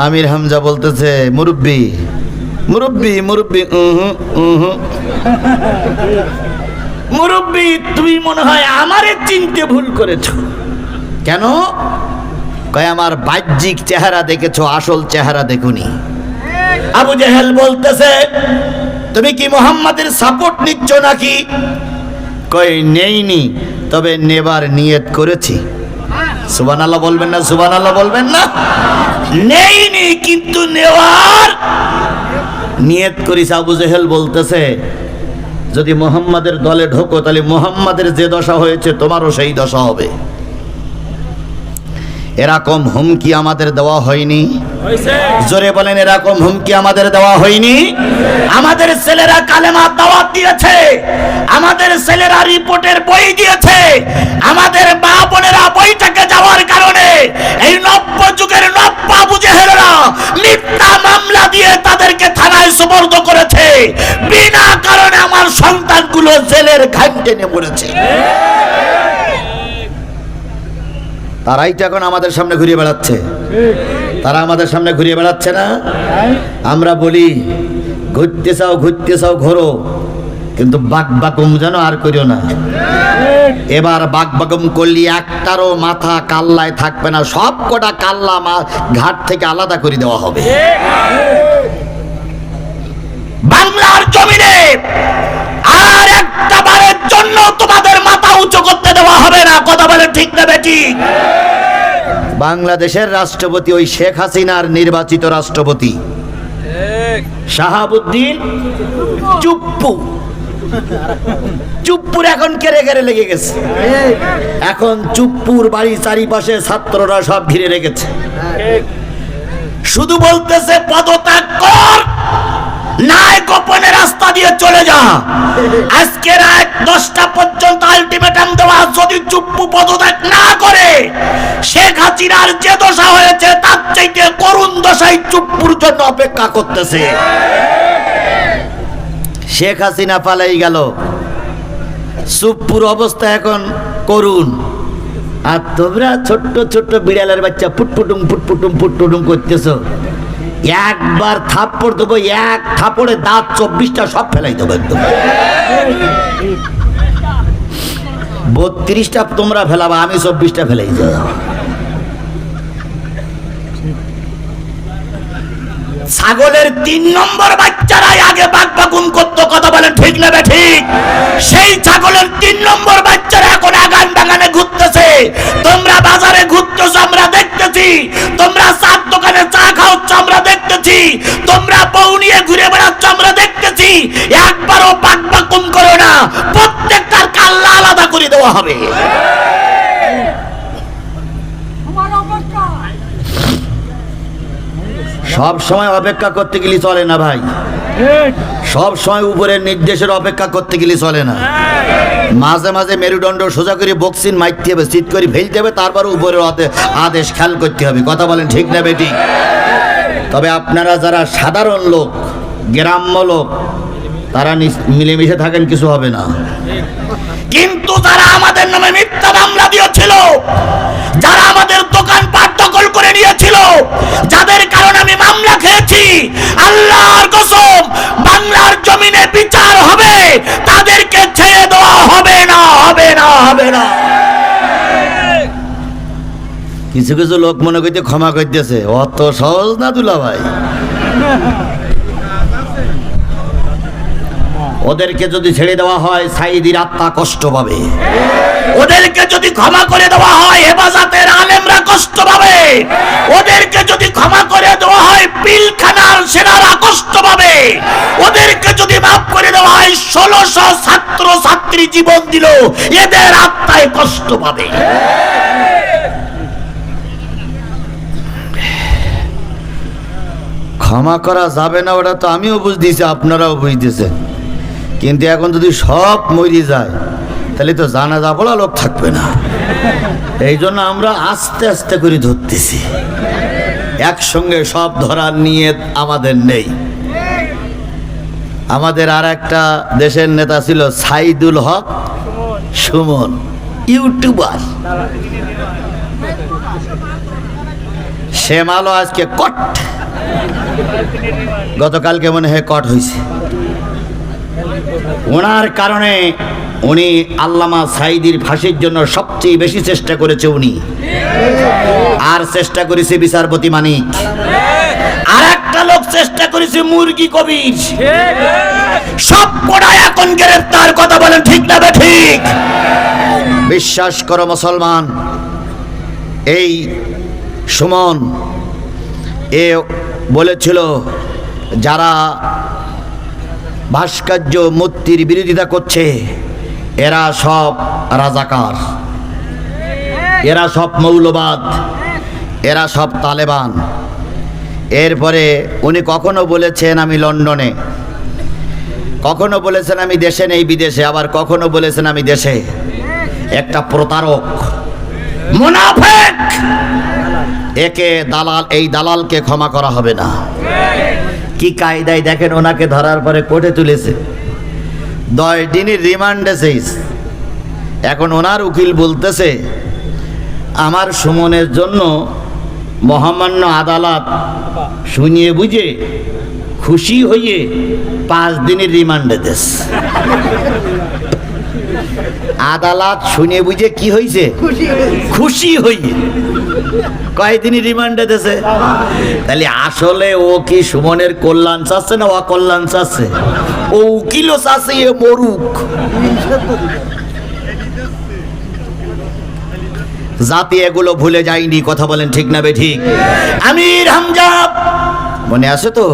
আমির হামজা বলতেছে মুরব্বি মুরব্বি মুরব্বি মুরব্বি তুমি মনে হয় আমারে চিনতে ভুল করেছো। কেন? কয় আমার বাহ্যিক চেহারা দেখেছো, আসল চেহারা দেখুনি। আবু জেহেল বলতেছে তুমি কি মুহাম্মাদের সাপোর্ট নিচ্ছ নাকি? কই নেইনি, তবে নেবার নিয়ত করেছি। সুবহানাল্লাহ বলবেন না? সুবহানাল্লাহ বলবেন না? নেইনি কিন্তু নেওয়ার নিয়ত করিস। আবু জেহেল বলতেছে যদি মুহাম্মাদের দলে ঢোকো তাহলে মুহাম্মাদের যে দশা হয়েছে তোমারও সেই দশা হবে। এরকম হুমকি আমাদের দেওয়া হয়নি? জোরে বলেন, এরকম হুমকি আমাদের দেওয়া হয়নি? আমাদের ছেলেরা কালেমা দাওয়াত দিয়েছে, আমাদের ছেলেরা রিপোর্টের বই দিয়েছে, আমাদের মা বোনেরা বৈঠকে যাওয়ার কারণে এই নব্য যুগের নব্য আবু জেহেলরা মিথ্যা মামলা দিয়ে তাদেরকে থানায় সুপর্দ করেছে। বিনা কারণে আমার সন্তানগুলো জেলের ঘাট টেনে পড়েছে। তারাই তো এখন আমাদের সামনে ঘুরিয়ে বেড়াচ্ছে। তারা আমাদের সামনে ঘুরিয়ে বেড়াচ্ছে না? আমরা বলি ঘুরতে চাও ঘোরো, কিন্তু বাকবাকুম যেন আর করিও না। এবার বাকবাকুম করলে একটারও মাথা কাল্লায় থাকবে না, সব কটা কাল্লা ঘাট থেকে আলাদা করে দেওয়া হবে। বাংলার জমিনে আর একটা বারের জন্য তোমাদের মাথা উঁচু করতে দেওয়া হবে না। কথা বলে ঠিক না বেঠিক? বাংলাদেশের রাষ্ট্রপতি ওই শেখ হাসিনার নির্বাচিত রাষ্ট্রপতি শাহাবুদ্দিন চুপ্পুর এখন কেড়ে কেড়ে লেগে গেছে। এখন চুপ্পুর বাড়ি চারিপাশে ছাত্ররা সব ঘিরে রেখেছে। শুধু বলতেছে পদত্যাগ কর, নাই গোপনে রাস্তা দিয়ে চলে যা। আজকে রাত 10টা পর্যন্ত আলটিমেটাম দেওয়া, যদি চুপ্পু পদত্যাগ না করে শেখ হাসিনার যে দশা হয়েছে তার চাইতে করুণ দশাই চুপ্পুর জন্য অপেক্ষা করতেছে। শেখ হাসিনা পালাই গেল, চুপ্পুর অবস্থা এখন করুণ। আর তোমরা ছোট্ট ছোট্ট বিড়ালের বাচ্চা ফুটফুটুম করতেছো। একবার থাপ্পড় দেবো, এক থাপ্পড়ে দাঁত 24টা সব ফেলাই দেবো একদম। 32টা তোমরা ফেলাবা, আমি 24টা ফেলাই যাব। ছাগলের 3 নম্বর বাচ্চারাই আগে বাকবাকুম করতো। কথা বলেন ঠিক না ঠিক? সেই ছাগলের 3 নম্বর বাচ্চারা এখন আগান বাগানে ঘুরতেছে। তোমরা বাজারে ঘুরতেছো, আমরা দেখতেছি। তোমরা চার দোকানে চা খাওয়াচ্ছ, আমরা দেখতেছি। তোমরা বউ নিয়ে ঘুরে বেড়াচ্ছ, আমরা দেখতেছি। একবারও বাকবাকুম করো না, প্রত্যেকটার কাল্লা আলাদা করে দেওয়া হবে। সব সময় অপেক্ষা করতে গেলে চলে না ভাই, সব সময় উপরের নির্দেশের অপেক্ষা করতে গেলে চলে না। মাঝে মাঝে মেরুদণ্ড সোজা করে বক্সিন মারতে হবে, চিৎ করে ফেলতে হবে, তারপর উপরের আদেশ খেয়াল করতে হবে। কথা বলেন ঠিক না বেটি? তবে আপনারা যারা সাধারণ লোক, গ্রাম্য লোক, তারা মিলেমিশে থাকেন, কিছু হবে না। কিন্তু যারা আমাদের নামে মিথ্যা মামলা দিয়েছিল, যারা আমাদের দোকানপাট দখল করে নিয়েছিল, যাদের কারণে আমি মামলা খেয়েছি, আল্লাহর কসম বাংলার জমিনে বিচার হবে, তাদেরকে ছেড়ে দেওয়া হবে না, হবে না, হবে না। কিছু কিছু লোক মনে করতে ক্ষমা করতেছে, অত সহজ না দুলা ভাই। ওদেরকে যদি ছেড়ে দেওয়া হয় সাইদির আত্মা কষ্ট পাবে, ওদেরকে যদি ক্ষমা করে দেওয়া হয় হেফাজতের আলেমরা কষ্ট পাবে, ওদেরকে যদি ক্ষমা করে দেওয়া হয় পিলখানার সেনারা কষ্ট পাবে, ওদেরকে যদি মাফ করে দেওয়া হয় 1600 ছাত্র ছাত্রী জীবন দিল, এদের আত্মায় কষ্ট পাবে। ক্ষমা করা যাবে না, ওটা তো আমিও বুঝতেছি, আপনারাও বুঝতেছেন। কিন্তু এখন যদি সব মরে যায় তাহলে তো জানাজা পড়া লোক থাকবে না। এই জন্য আমরা আস্তে আস্তে করে ধরতেছি, একসঙ্গে সব ধরার নিয়ত আমাদের নেই। আমাদের আর একটা দেশের নেতা ছিল সাইদুল হক সুমন, ইউটিউবার। শ্যামালো আজকে কট, গতকালকে মনে হয় কট হয়েছে। ওনার কারণে উনি আল্লামা সাঈদীর ফাঁসির জন্য সবচেয়ে বেশি চেষ্টা করেছে উনি, আর চেষ্টা করেছে বিচারপতি মানিক, আর একটা লোক চেষ্টা করেছে মুরগি কবির। সব কটা এখন গ্রেফতার। কথা বলেন ঠিক না ঠিক? বিশ্বাস করো মুসলমান, এই সুমন এ বলেছিল যারা ভাস্কর্য মূর্তির বিরোধিতা করছে এরা সব রাজাকার, এরা সব মৌলবাদ, এরা সব তালেবান। এরপরে উনি কখনো বলেছেন আমি লন্ডনে, কখনো বলেছেন আমি দেশে নেই বিদেশে, আবার কখনো বলেছেন আমি দেশে। একটা প্রতারক, মুনাফিক, একে দালাল, এই দালালকে ক্ষমা করা হবে না। কি কায়দায় দেখেন, ওনাকে ধরার পরে কোর্টে তুলেছে, 10 দিনের রিমান্ডে চেয়েছে। এখন ওনার উকিল বলতেছে আমার সুমনের জন্য মহামান্য আদালত শুনিয়ে বুঝে খুশি হয়ে 5 দিনের রিমান্ডে দেশ। আদালত শুনে বুঝে কি হয়েছে? খুশি হয়ে কয়দিনই রিমান্ডে দেশে। তাহলে আসলে ও কি সুমনের কল্যাণ চাচ্ছে না অকল্যাণ চাচ্ছে? ও উকিলও চাচ্ছে এ মরুক। জাতি এগুলো ভুলে যায়নি। কথা বলেন ঠিক না বেঠিক? আমির হামজা মনে আছে তো?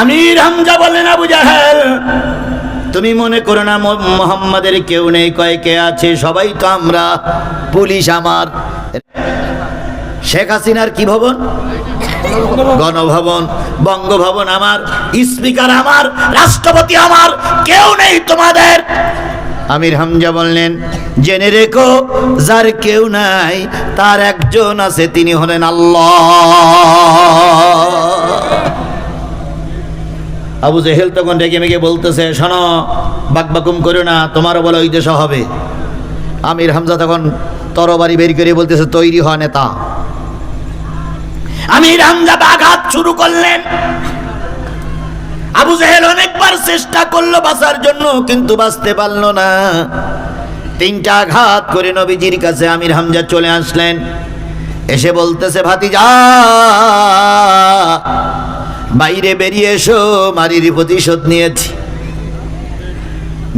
আমির হামজা বলেন আবু জাহেল তুমি মনে করো না মোহাম্মদের কেউ নেই, কয় কে আছে? সবাই তো আমরা, পুলিশ আমার। শেখ হাসিনার কি ভবন? গণভবন। বঙ্গভবন আমার, স্পিকার আমার, রাষ্ট্রপতি আমার, কেউ নেই তোমাদের। আমির হামজা বললেন জেনে রেখো যার কেউ নাই তার একজন আছে, তিনি হলেন আল্লাহ। আবু জেহেল তখন ডেকে মেগে বলতেছে শোনো, বাকবাকুম করো না, তোমারও বলে ওই দেশ হবে। আমির হামজা তখন তরবারি বের করে বলতেছে তৈরি হয় নেতা। আমির হামজা আঘাত শুরু করলেন। আবু জেহেল অনেকবার চেষ্টা করলো বাঁচার জন্য, কিন্তু বাঁচতে পারলো না। 3টা আঘাত করে নবীজির কাছে আমির হামজা চলে আসলেন। এসে বলতেছে ভাতিজা বাইরে বেরিয়ে এসো, মারির প্রতিশোধ নিয়েছি।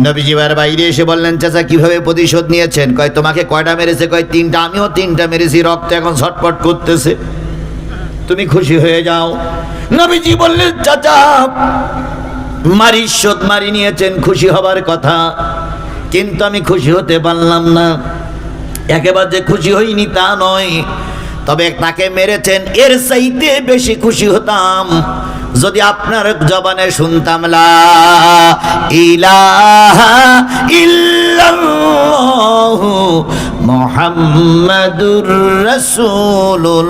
নবীজি বাইরে এসে বললেন চাচা কিভাবে প্রতিশোধ নিয়েছেন? কয় তোমাকে কয়টা মেরেছে? কয় 3টা। আমিও 3টা মেরেছি, রক্ত এখন ছটফট করতেছে, তুমি খুশি হয়ে যাও। নবীজি বললেন চাচা মারির শোধ মারি নিয়েছেন, খুশি হবার কথা, কিন্তু আমি খুশি হতে পারলাম না। একেবারে যে খুশি হইনি তা নয়, তবে তাকে মেরেছেন এর চাইতে বেশি খুশি হতাম যদি আপনার জবানে শুনতাম লা ইলাহা ইল্লাল্লাহু মুহাম্মাদুর রাসূলুল্লাহ।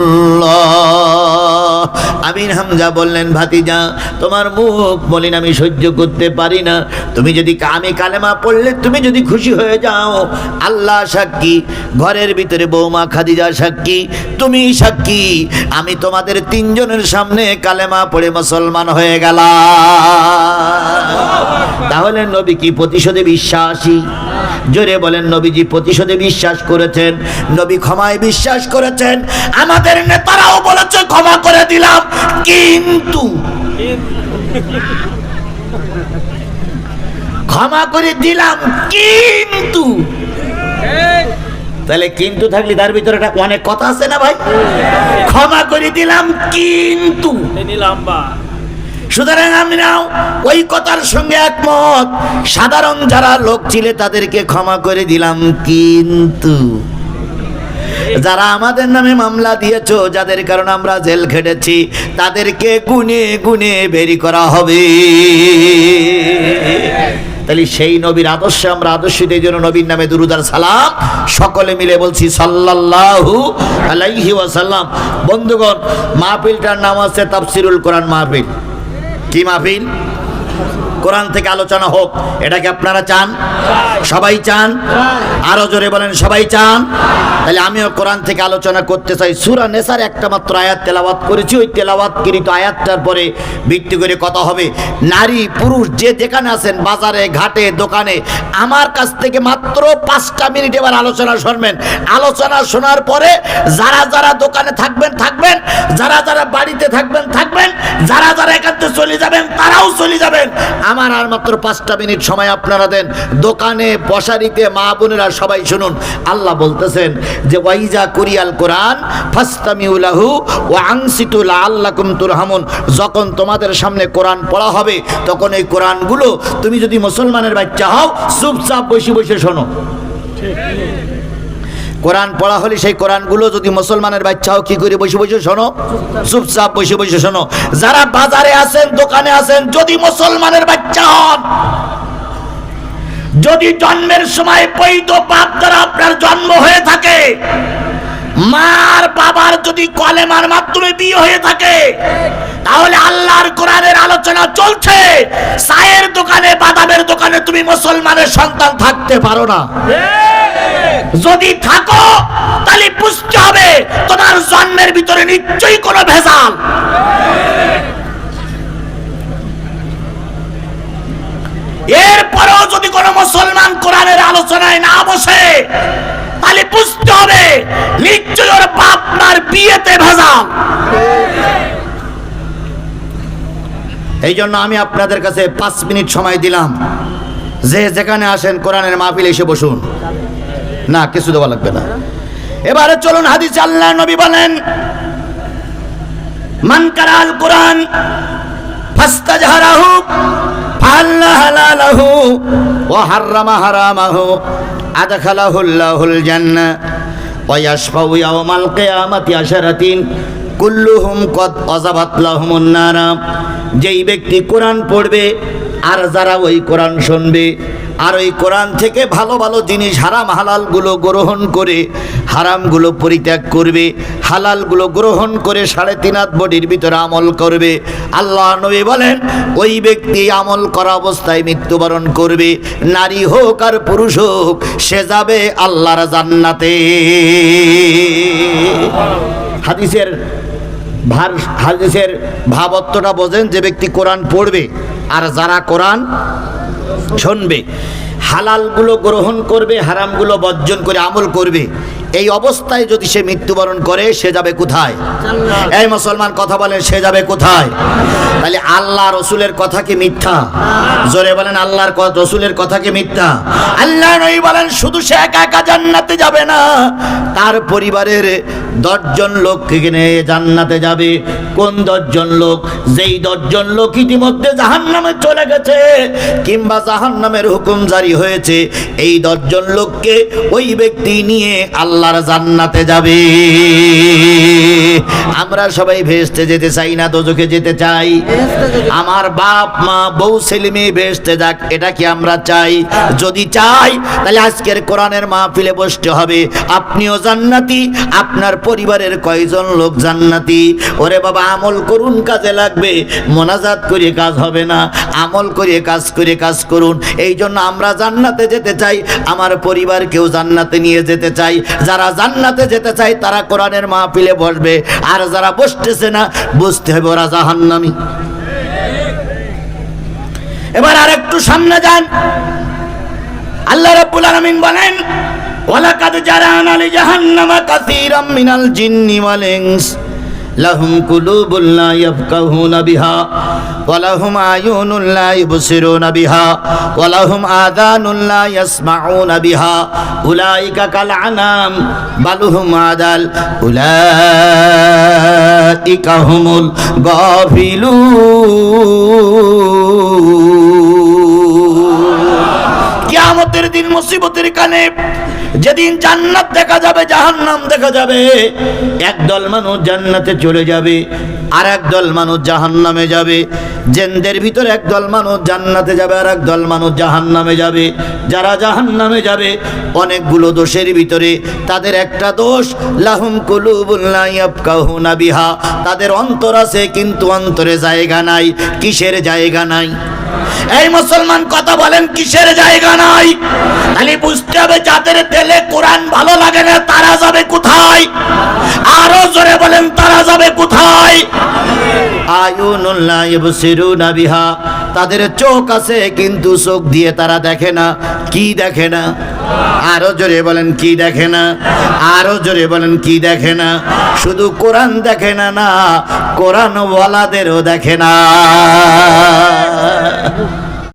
আমির হামজা বললেন ভাতিজা তোমার মুখ মলিন আমি সহ্য করতে পারি না, তুমি যদি আমি কালেমা পড়লে তুমি যদি খুশি হয়ে যাও, আল্লাহ সাক্ষী, ঘরের ভিতরে বৌমা খাদিজা সাক্ষী, তুমি সাক্ষী, আমি তোমাদের 3 জনের সামনে কালেমা পড়ে মুসলমান হয়ে গেলাম। তাহলে নবী কি প্রতিশোধে বিশ্বাসী? জোরে বলেন নবীজি প্রতিশোধে বিশ্বাস করেছেন, নবী ক্ষমায় বিশ্বাস করেছেন। আমাদের নেতারাও বলেছে ক্ষমা করে দিলাম, কিন্তু ক্ষমা করে দিলাম কিন্তু, তাহলে কিন্তু থাকলে তার ভিতরে একটা অনেক কথা আছে না ভাই? ক্ষমা করে দিলাম কিন্তু, সুতরাং আমরাও ওই কথার সঙ্গে একমত। সাধারণ যারা লোক ছিল তাদেরকে ক্ষমা করে দিলাম, কিন্তু যারা আমাদের নামে মামলা দিয়েছো, যাদের কারণে আমরা জেল খেটেছি, তাদেরকে গুনে গুনে বেরি করা হবে। তাহলে সেই নবীর আদর্শে আমরা আদর্শিত, এই জন্য নবীর নামে দুরূদ আর সালাম সকলে মিলে বলছি সাল্লাল্লাহু আলাইহি ওয়াসাল্লাম। বন্ধুগণ, মাহফিলটার নাম আছে তাফসিরুল কোরআন মাহফিল। কি মাহফিল? কোরআন থেকে আলোচনা হোক, এটা কি আপনারা চান? সবাই চান? আরো জোরে বলেন, সবাই চান? তাহলে আমিও কোরআন থেকে আলোচনা করতে চাই। সূরা নেসার একটা মাত্র আয়াত তেলাওয়াত করেছি, ওই তেলাওয়াতকৃত আয়াতটার পরে ভিত্তি করে কথা হবে। নারী পুরুষ যে যেখানে আছেন, বাজারে ঘাটে দোকানে, আমার কাছ থেকে মাত্র 5টা মিনিট এবার আলোচনা শুনবেন। আলোচনা শোনার পরে যারা যারা দোকানে থাকবেন থাকবেন, যারা যারা বাড়িতে থাকবেন থাকবেন, যারা যারা এখান থেকে চলে যাবেন তারাও চলে যাবেন। আমার আর মাত্র 5টা মিনিট সময় আপনারা দেন। দোকানে বসারিতে মা বোনেরা সবাই শুনুন। আল্লাহ বলতেছেন যে ওয়াইজা কুরিয়াল কোরআন ফাসতামিউ লাহু ওয়া আনসিতু লাআল্লাকুম তুরহামুন। যখন তোমাদের সামনে কোরআন পড়া হবে তখন এই কোরআনগুলো তুমি যদি মুসলমানের বাচ্চা হও চুপচাপ বসে বসে শোনো। কোরআন পড়া হলে সেই কোরআনগুলো যদি মুসলমানের বাচ্চাও কি করে বসে বসে শোনো, চুপচাপ বসে বসে শোনো। যারা বাজারে আছেন দোকানে আছেন, যদি মুসলমানের বাচ্চা হন, যদি জন্মের সময় বৈধ বাপ দ্বারা আপনার জন্ম হয়ে থাকে, মার বাবার যদি কলেমার মাধ্যমে বিয়ে হয়ে থাকে, তাহলে আল্লাহর কোরআনের আলোচনা চলছে, চায়ের দোকানে বাদামের দোকানে তুমি মুসলমানের সন্তান থাকতে পারো না। যদি থাকো তাহলে বুঝতে হবে তোমার জন্মের ভিতরে নিশ্চয়ই কোনো ভেজাল। এরপরেও যদি কোনো মুসলমান কোরআনের আলোচনায় না বসে তাহলে বুঝতে হবে নিশ্চয়ই ওর বাপ মার বিয়েতে ভেজাল। এই জন্য আমি আপনাদের কাছে 5 মিনিট সময় দিলাম, যে যেখানে আসেন কোরআনের মাহফিলে এসে বসুন। না, কিছু দেওয়া লাগবে না। এবারে চলুন হাদিসে আল্লাহ নবী বলেন, মান কারাল কোরআন ফাস্তাজহারাহু ফাআল্লা হালালাহু ওয়া হাররামা হারামাহু আদখালাহুল্লাহুল জান্নাহ ওয়া ইয়াশফাউ ইয়াওমাল কিয়ামাতি আশারাতিন কুল্লুহুম কদ আযাবাত লাহুমুন নার। যেই ব্যক্তি কোরআন পড়বে আর যারা ওই কোরআন শুনবে আর ওই কোরআন থেকে ভালো ভালো জিনিস হারাম হালালগুলো গ্রহণ করে হারামগুলো পরিত্যাগ করবে, হালালগুলো গ্রহণ করে 3.5 হাত বডির ভিতরে আমল করবে, আল্লাহ নবী বলেন ওই ব্যক্তি আমল করা অবস্থায় মৃত্যুবরণ করবে, নারী হোক আর পুরুষ হোক, সে যাবে আল্লাহর জান্নাতে। হাদিসের ভাবার্থটা বোঝেন, যে ব্যক্তি কোরআন পড়বে আর যারা কোরআন শুনবে, হালালগুলো গ্রহণ করবে, হারামগুলো বর্জন করে আমল করবে, এই অবস্থায় যদি সে মৃত্যুবরণ করে সে যাবে কোথায়? এই মুসলমান কথা বলেন, সে যাবে কোথায়? তাহলে আল্লাহ রসুলের কথা কি মিথ্যা? জোরে বলেন, আল্লাহর রসুলের কথা কি মিথ্যা? আল্লাহ নবী বলেন শুধু সে একা একা জান্নাতে যাবে না, তার পরিবারের 10 জন লোক নিয়ে জান্নাতে যাবে। কোন 10 জন লোক? যেই 10 জন লোক ইতিমধ্যে জাহান্নামে চলে গেছে কিংবা জাহান্নামের হুকুম জারি হয়েছে, এই 10 জন লোককে ওই ব্যক্তি নিয়ে আল্লাহর জান্নাতে যাবে। আমরা সবাই ভেস্তে যেতে চাই না দোজখে যেতে চাই? আমার বাপ মা বউ ছেলে মেয়ে ভেস্তে যাক, এটা কি আমরা চাই? যদি চাই তাহলে আজকের কোরআনের মাহফিলে বসতে হবে। আপনিও জান্নাতি, আপনার পরিবারের কয়জন লোক জান্নাতি? ওরে বাবা, আমল করুন, কাজে লাগবে। মোনাজাত করে কাজ হবে না, আমল করে কাজ করুন। এই জন্য আমরা জান্নাতে যেতে চাই, আমার পরিবারকেও জান্নাতে নিয়ে যেতে চাই। যারা জান্নাতে যেতে চাই তারা কোরআনের মাহফিলে বসবে, আর যারা বসতেছে না বুঝতে হবে ওরা জাহান্নামী। এবার আরেকটু সামনে যান, আল্লাহ রাব্বুল আলামিন বলেন ওয়ালাকাদ জারানা লিজাহান্নামা কাসীরাম মিনাল জিন্নি ওয়াল ইনস লাহুম কুলুবুন লা ইয়াফকাহুনা বিহা ওয়া লাহুম আয়ুনুন লা ইবসিরুনা বিহা ওয়া লাহুম আযানুন লা ইয়াসমাউনা বিহা উলাইকা কাল আনাম বাল হুম আদাল উলাইকা হুমুল গাফিলুন। কিয়ামতের দিন মুসিবতের কানে, যেদিন জান্নাত দেখা যাবে জাহান্নাম দেখা যাবে, একদল মানুষ জান্নাতে চলে যাবে আর একদল মানুষ জাহান্নামে যাবে। জিনদের ভিতরে একদল মানুষ জান্নাতে যাবে আর একদল মানুষ জাহান্নামে যাবে। যারা জাহান্নামে যাবে অনেকগুলো দোষের ভিতরে তাদের একটা দোষ, লাহুম কুলুবুন লা ইয়াফকাহুনা বিহা, তাদের অন্তর আছে কিন্তু অন্তরে জায়গা নাই। কিসের জায়গা নাই? এই মুসলমান কথা বলেন কিসের জায়গা নাই? খালি বুঝতে হবে যাদের তেলে কোরআন ভালো লাগে না তারা যাবে কোথায়? আরো জোরে বলেন তারা যাবে কোথায়? আয়ুনুল্লাহ ইবসিরুনা বিহা, তাদের চোখ আছে কিন্তু চোখ দিয়ে তারা দেখে না। কি দেখে না? আরো জোরে বলেন কি দেখে না? আরো জোরে বলেন কি দেখে না? শুধু কোরআন দেখে না, না কোরআন ওয়ালাদেরও দেখে না।